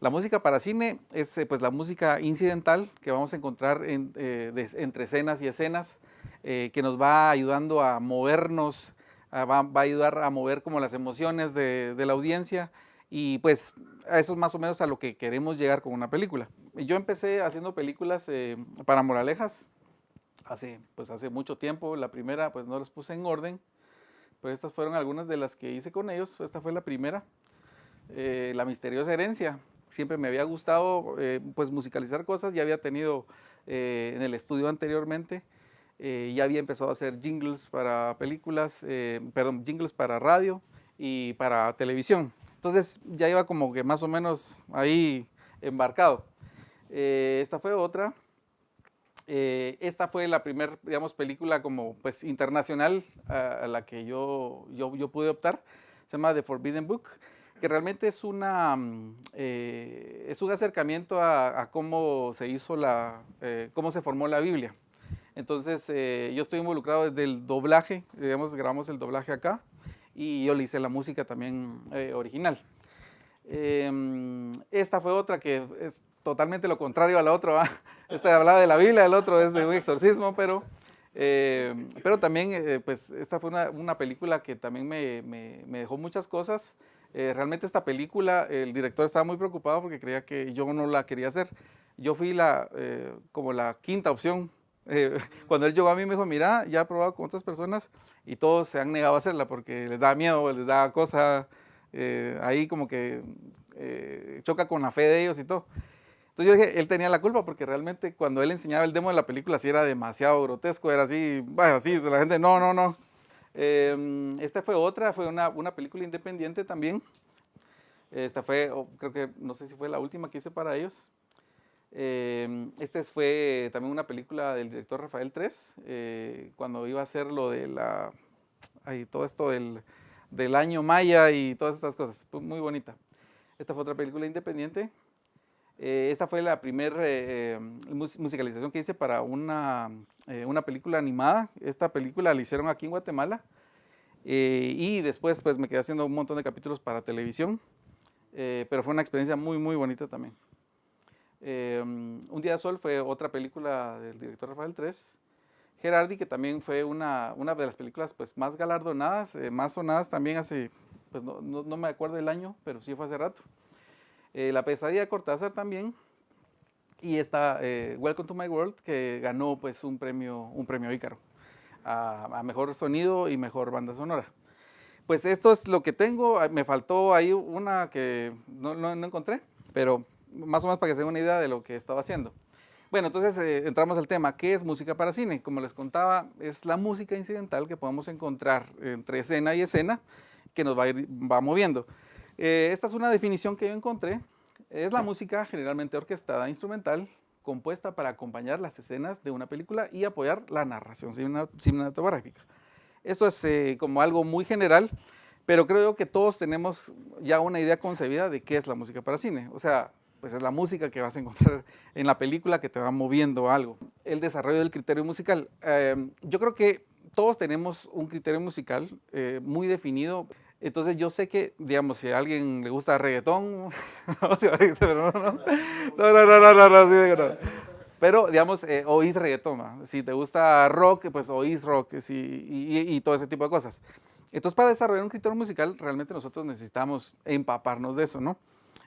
La música para cine es pues la música incidental que vamos a encontrar entre escenas y escenas, que nos va ayudando a movernos, va a ayudar a mover como las emociones de la audiencia, y pues a eso es más o menos a lo que queremos llegar con una película. Yo empecé haciendo películas para moralejas hace mucho tiempo. La primera pues no las puse en orden, pero estas fueron algunas de las que hice con ellos. Esta fue la primera, La misteriosa herencia. Siempre me había gustado pues musicalizar cosas, ya había tenido en el estudio anteriormente, ya había empezado a hacer jingles para películas, perdón, jingles para radio y para televisión. Entonces ya iba como que más o menos ahí embarcado. Esta fue otra. Esta fue la primera, digamos, película como pues internacional a la que yo pude optar. Se llama The Forbidden Book, que realmente es un acercamiento a cómo se hizo cómo se formó la Biblia. Entonces yo estoy involucrado desde el doblaje, digamos, grabamos el doblaje acá, y yo le hice la música también original. Esta fue otra que es totalmente lo contrario a la otra, ¿va? Esta hablaba de la Biblia, el otro es de un exorcismo, pero también pues esta fue una película que también me dejó muchas cosas. Realmente esta película, el director estaba muy preocupado porque creía que yo no la quería hacer. Yo fui como la quinta opción. Cuando él llegó a mí me dijo, mira, ya he probado con otras personas y todos se han negado a hacerla porque les da miedo, les da cosa, ahí como que choca con la fe de ellos y todo. Entonces yo dije, él tenía la culpa porque realmente cuando él enseñaba el demo de la película sí era demasiado grotesco, era así, bueno, así, la gente, no, no, no. Esta fue otra, fue una película independiente también. Esta fue, creo que, no sé si fue la última que hice para ellos. Esta fue también una película del director Rafael Tres, cuando iba a hacer lo de todo esto del año maya y todas estas cosas, muy bonita. Esta fue otra película independiente. Esta fue la primera musicalización que hice para una película animada. Esta película la hicieron aquí en Guatemala, y después pues me quedé haciendo un montón de capítulos para televisión, pero fue una experiencia muy, muy bonita también. Un día de sol fue otra película del director Rafael Tres. Gerardi, que también fue una de las películas pues más galardonadas, más sonadas también hace, pues no me acuerdo el año, pero sí fue hace rato. La pesadilla de Cortázar también, y esta Welcome to My World, que ganó pues un premio Ícaro a mejor sonido y mejor banda sonora. Pues esto es lo que tengo. Me faltó ahí una que no encontré, pero más o menos para que se den una idea de lo que estaba haciendo. Bueno, entonces entramos al tema. ¿Qué es música para cine? Como les contaba, es la música incidental que podemos encontrar entre escena y escena, que nos va moviendo. Esta es una definición que yo encontré. Es la música generalmente orquestada, instrumental, compuesta para acompañar las escenas de una película y apoyar la narración cinematográfica. Esto es como algo muy general, pero creo que todos tenemos ya una idea concebida de qué es la música para cine. O sea, pues es la música que vas a encontrar en la película que te va moviendo algo. El desarrollo del criterio musical. Yo creo que todos tenemos un criterio musical muy definido. Entonces yo sé que, digamos, si a alguien le gusta reggaetón, no. Pero, digamos, oís reggaetón, ¿no? Si te gusta rock, pues oís rock, y todo ese tipo de cosas. Entonces, para desarrollar un criterio musical, realmente nosotros necesitamos empaparnos de eso, ¿no?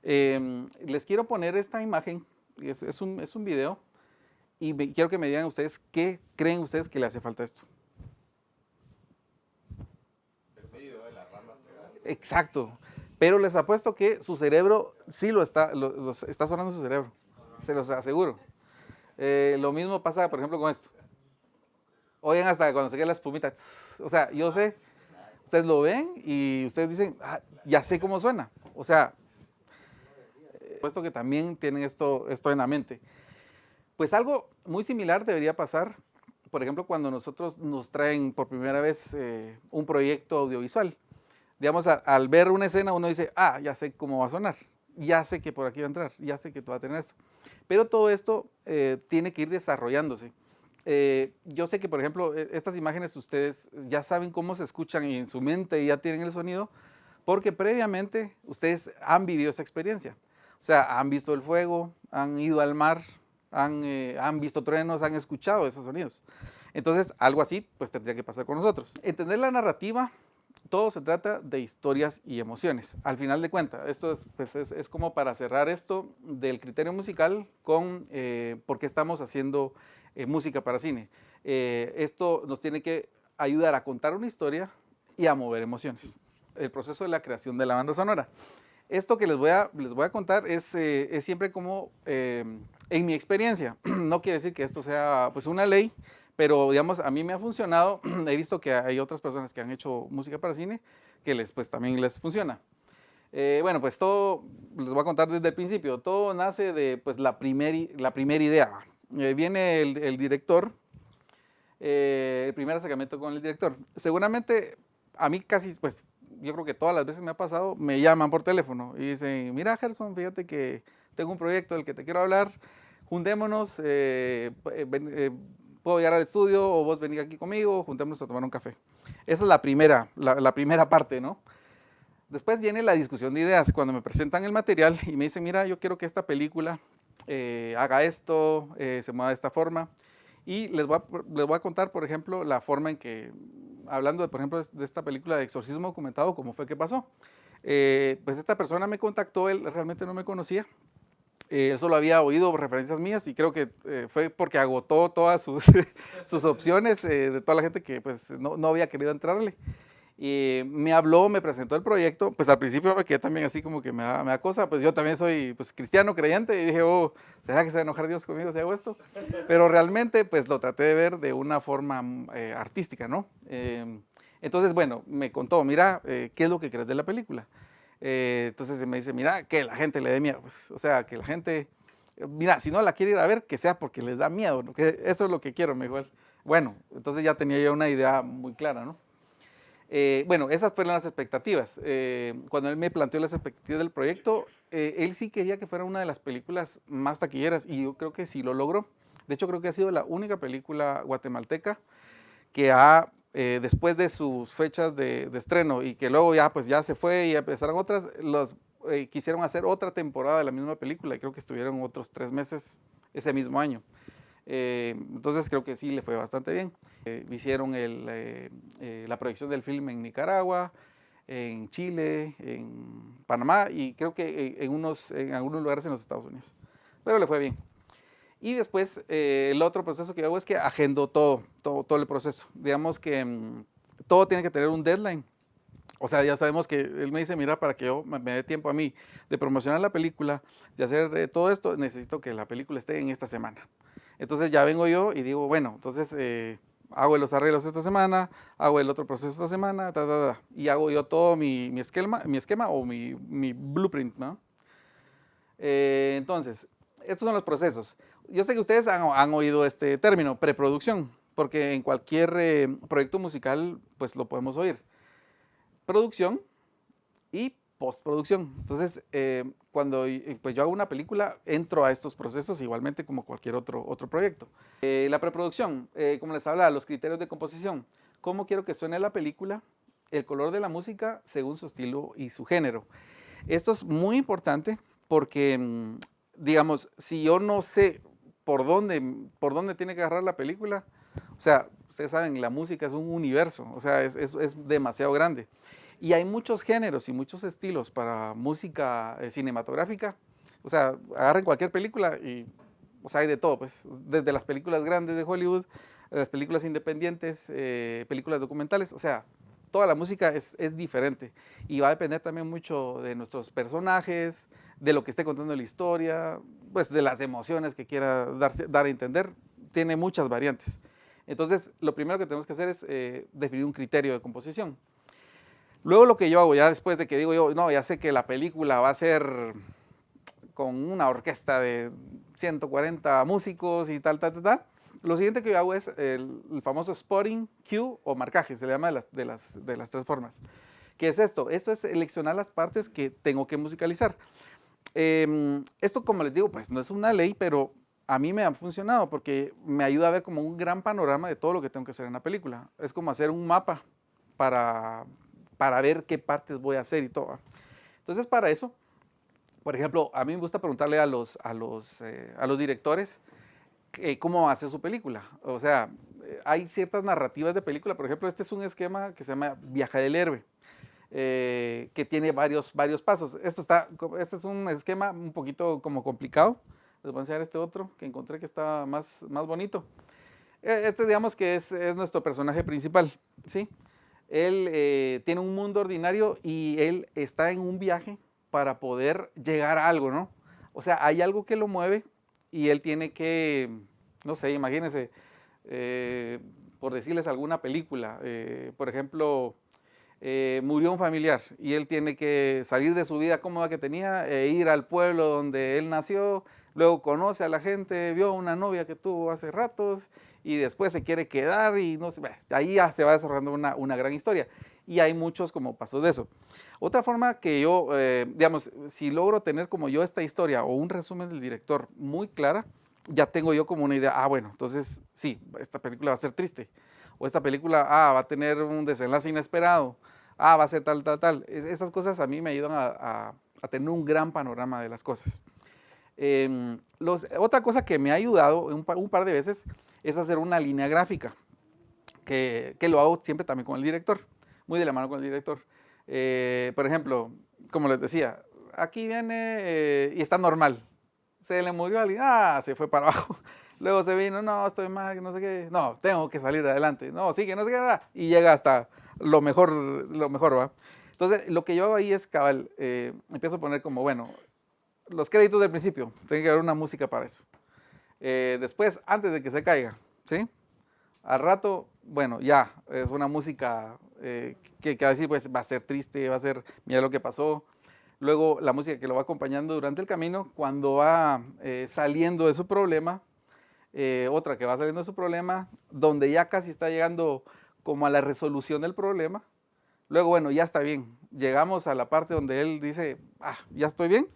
Les quiero poner esta imagen, es un video, y quiero que me digan ustedes qué creen ustedes que le hace falta a esto. Exacto, pero les apuesto que su cerebro sí está sonando su cerebro, se los aseguro. Lo mismo pasa, por ejemplo, con esto. Oigan hasta cuando se queda la espumita, o sea, yo sé, ustedes lo ven y ustedes dicen, ya sé cómo suena. O sea, puesto que también tienen esto en la mente. Pues algo muy similar debería pasar, por ejemplo, cuando nosotros nos traen por primera vez un proyecto audiovisual. Digamos, al ver una escena uno dice, ya sé cómo va a sonar, ya sé que por aquí va a entrar, ya sé que va a tener esto. Pero todo esto tiene que ir desarrollándose. Yo sé que, por ejemplo, estas imágenes ustedes ya saben cómo se escuchan y en su mente ya tienen el sonido, porque previamente ustedes han vivido esa experiencia. O sea, han visto el fuego, han ido al mar, han visto truenos, han escuchado esos sonidos. Entonces, algo así, pues tendría que pasar con nosotros. Entender la narrativa, todo se trata de historias y emociones. Al final de cuentas, esto es, pues es como para cerrar esto del criterio musical con por qué estamos haciendo música para cine. Esto nos tiene que ayudar a contar una historia y a mover emociones. El proceso de la creación de la banda sonora. Esto que les voy a contar es siempre como en mi experiencia. No quiere decir que esto sea pues una ley, pero digamos, a mí me ha funcionado. He visto que hay otras personas que han hecho música para cine que pues también les funciona. Bueno, pues todo, les voy a contar desde el principio. Todo nace de pues la primera idea. Viene el director, el primer acercamiento con el director. Seguramente a mí casi, pues yo creo que todas las veces me ha pasado, me llaman por teléfono y dicen, mira Gerson, fíjate que tengo un proyecto del que te quiero hablar, juntémonos, puedo llegar al estudio o vos venís aquí conmigo, juntémonos a tomar un café. Esa es la primera parte, ¿no? Después viene la discusión de ideas, cuando me presentan el material y me dicen, mira, yo quiero que esta película haga esto, se mueva de esta forma. Y les voy a contar, por ejemplo, la forma en que, hablando, por ejemplo, de esta película de Exorcismo Documentado, cómo fue que pasó. Pues esta persona me contactó, él realmente no me conocía. Él solo había oído referencias mías y creo que fue porque agotó todas sus, sus opciones de toda la gente que pues, no había querido entrarle. Y me habló, me presentó el proyecto, pues al principio me quedé también así como que me da cosa, pues yo también soy pues cristiano, creyente, y dije, oh, ¿será que se va a enojar Dios conmigo si hago esto? Pero realmente pues lo traté de ver de una forma artística, ¿no? Entonces, bueno, me contó, mira, ¿qué es lo que crees de la película? Entonces me dice, mira, que la gente le dé miedo, pues, o sea, que la gente, mira, si no la quiere ir a ver, que sea porque les da miedo, ¿no? Que eso es lo que quiero, me dijo él. Bueno, entonces ya tenía yo una idea muy clara, ¿no? Bueno, esas fueron las expectativas. Cuando él me planteó las expectativas del proyecto, él sí quería que fuera una de las películas más taquilleras y yo creo que sí lo logró. De hecho, creo que ha sido la única película guatemalteca que después de sus fechas de estreno y que luego ya, pues ya se fue y empezaron otras, quisieron hacer otra temporada de la misma película y creo que estuvieron otros 3 meses ese mismo año. Entonces creo que sí le fue bastante bien. Hicieron la proyección del filme en Nicaragua, en Chile, en Panamá y creo que en algunos lugares en los Estados Unidos. Pero le fue bien. Y después el otro proceso que hago es que agendo todo el proceso. Digamos que todo tiene que tener un deadline. O sea, ya sabemos que él me dice, mira, para que yo me dé tiempo a mí de promocionar la película, de hacer todo esto, necesito que la película esté en esta semana. Entonces ya vengo yo y digo, bueno, entonces hago los arreglos esta semana, hago el otro proceso esta semana, y hago yo todo mi esquema o mi blueprint, ¿no? Entonces, estos son los procesos. Yo sé que ustedes han oído este término, preproducción, porque en cualquier proyecto musical, pues lo podemos oír. Producción y postproducción. Entonces, cuando pues yo hago una película, entro a estos procesos igualmente como cualquier otro proyecto. La preproducción, como les hablaba, los criterios de composición. ¿Cómo quiero que suene la película? El color de la música según su estilo y su género. Esto es muy importante porque, digamos, si yo no sé por dónde tiene que agarrar la película, o sea, ustedes saben, la música es un universo, o sea, es demasiado grande. Y hay muchos géneros y muchos estilos para música cinematográfica. O sea, agarren cualquier película y, o sea, hay de todo, pues, desde las películas grandes de Hollywood, las películas independientes, películas documentales, o sea, toda la música es diferente y va a depender también mucho de nuestros personajes, de lo que esté contando la historia, pues de las emociones que quiera dar a entender, tiene muchas variantes. Entonces, lo primero que tenemos que hacer es definir un criterio de composición. Luego lo que yo hago, ya después de que digo yo, no, ya sé que la película va a ser con una orquesta de 140 músicos y tal, lo siguiente que yo hago es el famoso spotting, cue o marcaje, se le llama de las 3 formas. ¿Qué es esto? Esto es seleccionar las partes que tengo que musicalizar. Esto, como les digo, pues no es una ley, pero a mí me ha funcionado porque me ayuda a ver como un gran panorama de todo lo que tengo que hacer en la película. Es como hacer un mapa para ver qué partes voy a hacer y todo. Entonces, para eso, Por ejemplo, a mí me gusta preguntarle a los directores cómo hace su película. O sea, hay ciertas narrativas de película. Por ejemplo, este es un esquema que se llama Viaje del Héroe, que tiene varios pasos. Este es un esquema un poquito como complicado. Les voy a enseñar este otro que encontré que está más bonito. Este digamos que es nuestro personaje principal, ¿sí? Él tiene un mundo ordinario y él está en un viaje para poder llegar a algo, ¿no? O sea, hay algo que lo mueve y él tiene que, no sé, imagínense, por decirles alguna película, por ejemplo, murió un familiar y él tiene que salir de su vida cómoda que tenía e ir al pueblo donde él nació, luego conoce a la gente, vio a una novia que tuvo hace ratos y después se quiere quedar y no sé, ahí ya se va desarrollando una gran historia. Y hay muchos como pasos de eso. Otra forma que yo, digamos, si logro tener como yo esta historia o un resumen del director muy clara, ya tengo yo como una idea, bueno, entonces sí, esta película va a ser triste, o esta película, va a tener un desenlace inesperado, va a ser tal, tal, tal. Esas cosas a mí me ayudan a tener un gran panorama de las cosas. Otra cosa que me ha ayudado un par de veces es hacer una línea gráfica, que lo hago siempre también con el director, muy de la mano con el director. Por ejemplo, como les decía, aquí viene y está normal. Se le murió alguien, se fue para abajo. Luego se vino, no, estoy mal, no sé qué. No, tengo que salir adelante. No, sigue, no sé qué. Y llega hasta lo mejor, ¿va? Entonces, lo que yo hago ahí es, cabal, empiezo a poner como, bueno, los créditos del principio, tiene que haber una música para eso. Después, antes de que se caiga, ¿sí? Al rato, bueno, ya, es una música que a decir, pues va a ser triste, va a ser, mira lo que pasó. Luego la música que lo va acompañando durante el camino, cuando va saliendo de su problema, otra que va saliendo de su problema, donde ya casi está llegando como a la resolución del problema. Luego, bueno, ya está bien. Llegamos a la parte donde él dice, ya estoy bien.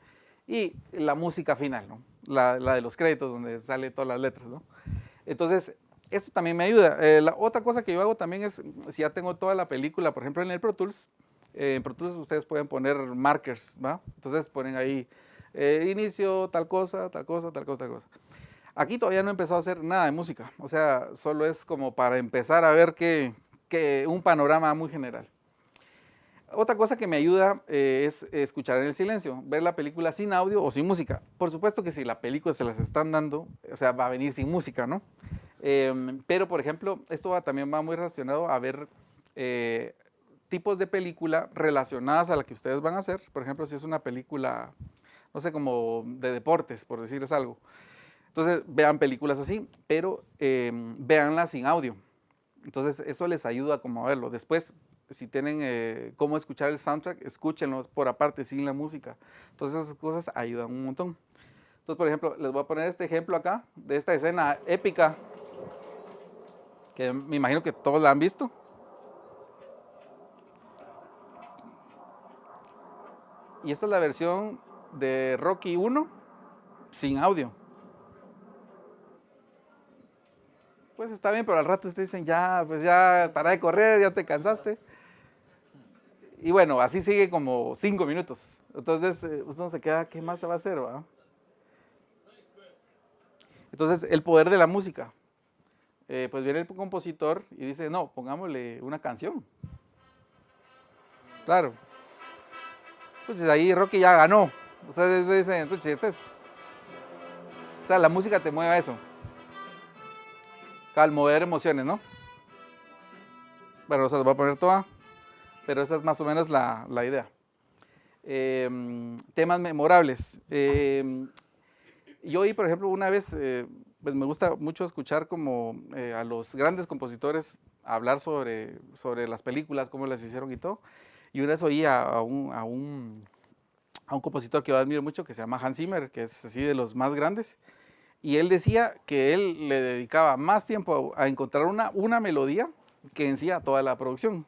Y la música final, ¿no? La de los créditos, donde sale todas las letras, ¿no? Entonces, esto también me ayuda. La otra cosa que yo hago también es, si ya tengo toda la película, por ejemplo, en el Pro Tools, en Pro Tools ustedes pueden poner markers, ¿va? Entonces ponen ahí, inicio, tal cosa, tal cosa, tal cosa, tal cosa. Aquí todavía no he empezado a hacer nada de música, o sea, solo es como para empezar a ver que un panorama muy general. Otra cosa que me ayuda es escuchar en el silencio, ver la película sin audio o sin música. Por supuesto que si la película se las están dando, o sea, va a venir sin música, ¿no? Pero, por ejemplo, esto también va muy relacionado a ver tipos de película relacionadas a la que ustedes van a hacer. Por ejemplo, si es una película, no sé, como de deportes, por decirles algo. Entonces, vean películas así, pero véanlas sin audio. Entonces, eso les ayuda como a verlo. Después, si tienen cómo escuchar el soundtrack, escúchenlo por aparte, sin la música. Entonces, esas cosas ayudan un montón. Entonces, por ejemplo, les voy a poner este ejemplo acá, de esta escena épica, que me imagino que todos la han visto. Y esta es la versión de Rocky 1 sin audio. Pues está bien, pero al rato ustedes dicen, ya, pues ya, para de correr, ya te cansaste. Y bueno, así sigue como 5 minutos. Entonces, uno se queda, ¿qué más se va a hacer, va? Entonces, el poder de la música. Pues viene el compositor y dice, no, pongámosle una canción. Claro. Pues ahí Rocky ya ganó. Ustedes dicen, pues o sea, la música te mueve a eso. Al mover emociones, ¿no? Bueno, o sea, se va a poner toda, pero esa es más o menos la idea. Temas memorables. Yo oí, por ejemplo, una vez, pues me gusta mucho escuchar como a los grandes compositores hablar sobre las películas, cómo las hicieron y todo. Y una vez oí a un compositor que yo admiro mucho, que se llama Hans Zimmer, que es así de los más grandes. Y él decía que él le dedicaba más tiempo a encontrar una melodía que en sí a toda la producción.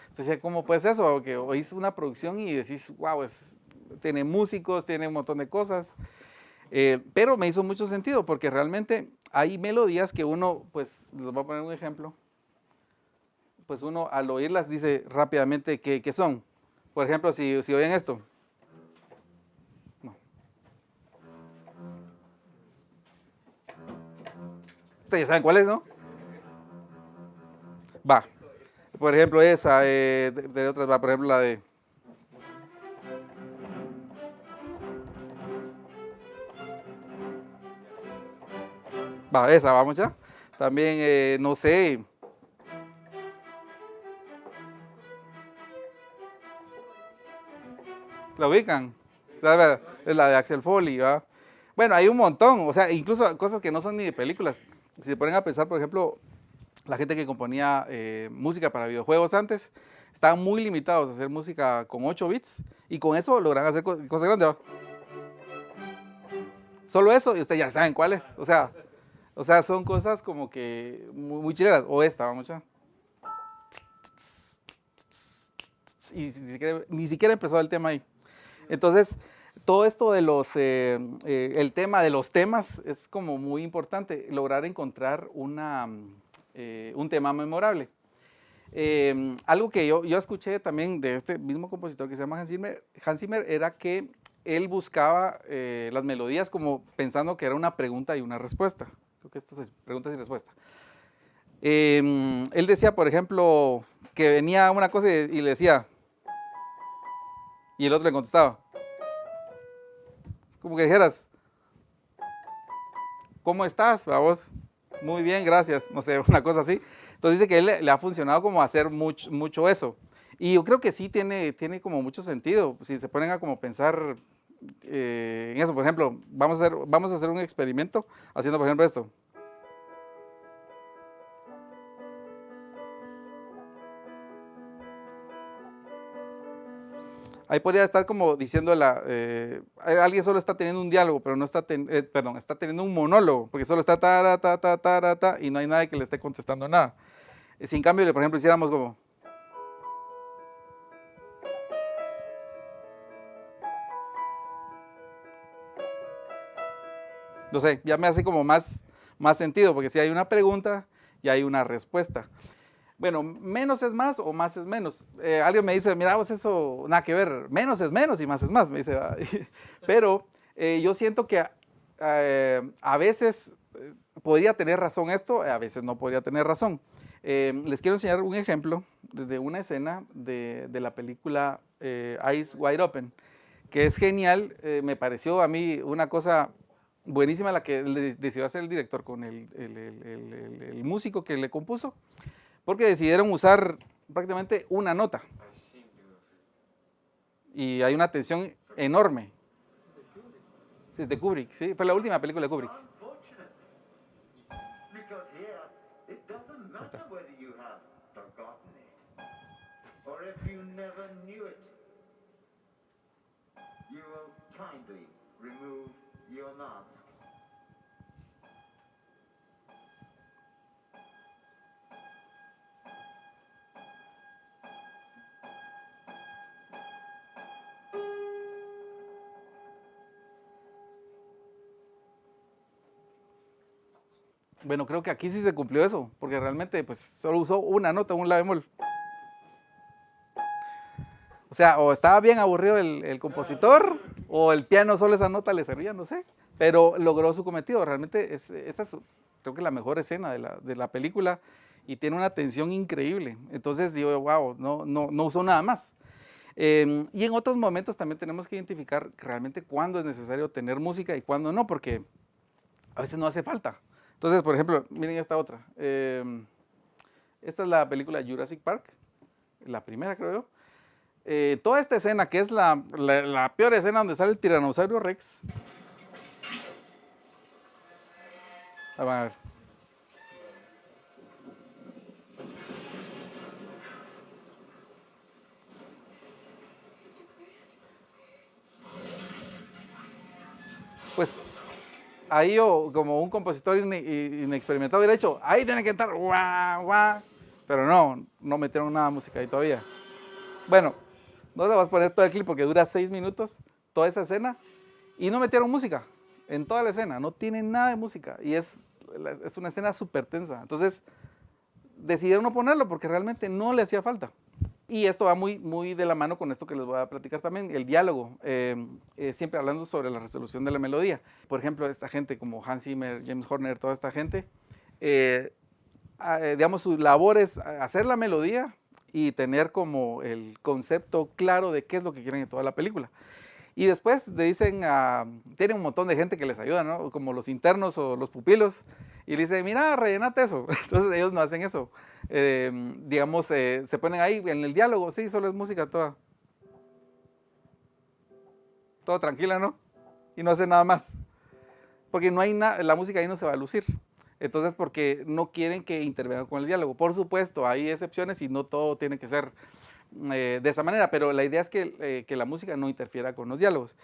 Entonces, ¿cómo puede ser eso? Que oís una producción y decís, wow, tiene músicos, tiene un montón de cosas. Pero me hizo mucho sentido porque realmente hay melodías que uno, pues, les voy a poner un ejemplo, pues uno al oírlas dice rápidamente qué son. Por ejemplo, si oyen esto. No, Ustedes ya saben cuál es, ¿no? Va. Por ejemplo, esa, de otras, va, por ejemplo, la de... Va, esa, vamos ya. También, no sé, ¿la ubican? O sea, a ver, es la de Axel Foley, ¿va? Bueno, hay un montón, o sea, incluso cosas que no son ni de películas. Si se ponen a pensar, por ejemplo, la gente que componía música para videojuegos antes, estaban muy limitados a hacer música con 8 bits y con eso logran hacer cosas grandes, ¿va? Solo eso y ustedes ya saben cuáles. O sea, son cosas como que muy chileras. O esta, vamos a... Y ni siquiera empezó el tema ahí. Entonces, todo esto de el tema de los temas es como muy importante, lograr encontrar un tema memorable. Algo que yo escuché también de este mismo compositor que se llama Hans Zimmer era que él buscaba las melodías como pensando que era una pregunta y una respuesta. Creo que esto es preguntas y respuestas. Él decía, por ejemplo, que venía una cosa y le decía, y el otro le contestaba. Como que dijeras, ¿cómo estás? ¿A vos? Muy bien, gracias. No sé, una cosa así. Entonces dice que él le ha funcionado como hacer mucho eso. Y yo creo que sí tiene como mucho sentido. Si se ponen a como pensar en eso, por ejemplo, vamos a hacer un experimento haciendo, por ejemplo, esto. Ahí podría estar como diciendo alguien solo está teniendo un diálogo, pero no está, perdón, está teniendo un monólogo, porque solo está ta, y no hay nadie que le esté contestando nada. Si en cambio, por ejemplo, hiciéramos como... No sé, ya me hace como más sentido, porque si hay una pregunta y hay una respuesta. Bueno, menos es más o más es menos. Alguien me dice, mira, vos eso, nada que ver, menos es menos y más es más, me dice. Pero yo siento que a veces podría tener razón esto, a veces no podría tener razón. Les quiero enseñar un ejemplo de una escena de la película Eyes Wide Open, que es genial, me pareció a mí una cosa buenísima la que decidió hacer el director con el músico que le compuso, porque decidieron usar prácticamente una nota. Y hay una tensión enorme. Es de Kubrick, sí, fue la última película de Kubrick. Bueno, creo que aquí sí se cumplió eso, porque realmente pues solo usó una nota, un la bemol. O sea, o estaba bien aburrido el compositor, o el piano solo esa nota le servía, no sé. Pero logró su cometido. Realmente esta es, creo que la mejor escena de la película y tiene una tensión increíble. Entonces digo, wow, no usó nada más. Y en otros momentos también tenemos que identificar realmente cuándo es necesario tener música y cuándo no, porque a veces no hace falta. Entonces, por ejemplo, miren esta otra. Esta es la película Jurassic Park, la primera creo yo. Toda esta escena, que es la peor escena donde sale el tiranosaurio Rex. Ahí van a ver. Pues ahí yo, como un compositor inexperimentado, hubiera dicho, ahí tiene que entrar, guau, guau. Pero no metieron nada de música ahí todavía. Bueno, no te vas a poner todo el clip porque dura 6 minutos, toda esa escena, y no metieron música en toda la escena, no tiene nada de música, y es una escena súper tensa. Entonces, decidieron no ponerlo porque realmente no le hacía falta. Y esto va muy de la mano con esto que les voy a platicar también, el diálogo, siempre hablando sobre la resolución de la melodía. Por ejemplo, esta gente como Hans Zimmer, James Horner, toda esta gente, digamos, su labor es hacer la melodía y tener como el concepto claro de qué es lo que quieren en toda la película. Y después le dicen, tienen un montón de gente que les ayuda, ¿no? Como los internos o los pupilos, y le dicen, mira, rellenate eso. Entonces ellos no hacen eso. Digamos, se ponen ahí en el diálogo, sí, solo es música toda tranquila, ¿no? Y no hace nada más. Porque no hay nada, la música ahí no se va a lucir. Entonces, porque no quieren que intervengan con el diálogo. Por supuesto, hay excepciones y no todo tiene que ser de esa manera, pero la idea es que la música no interfiera con los diálogos.